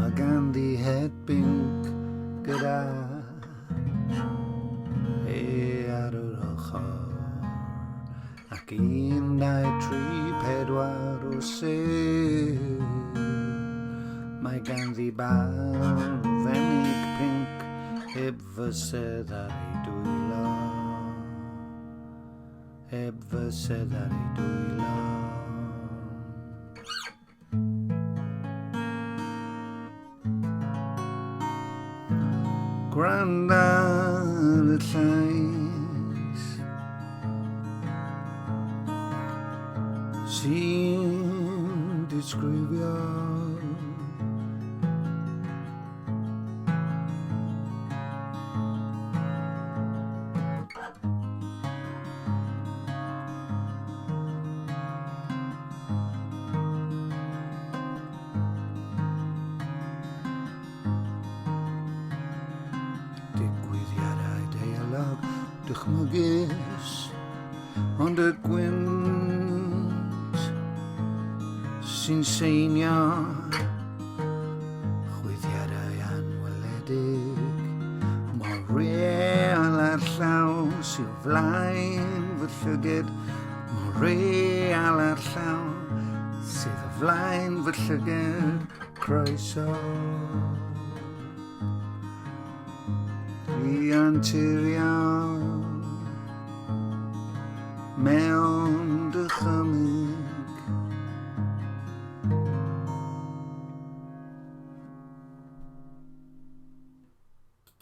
mae ganddi het binc gyda ar yr ochr ac 1, 2, 3, 4 o sef. Mae ganddi barddemig pinc heb fysedd ar ei dwylo, heb fysedd ar ei dwylo. Gwrand ar y llais sy'n disgrifio digwyddiadau deialog dychmygus ond y gwynt sy'n seinio chwyddiadau anweledig mor real a llaw sy'n flaen fy llyged, mor real a llaw sydd o flaen fy llyged. Croeso i anturiol mewn dychymyg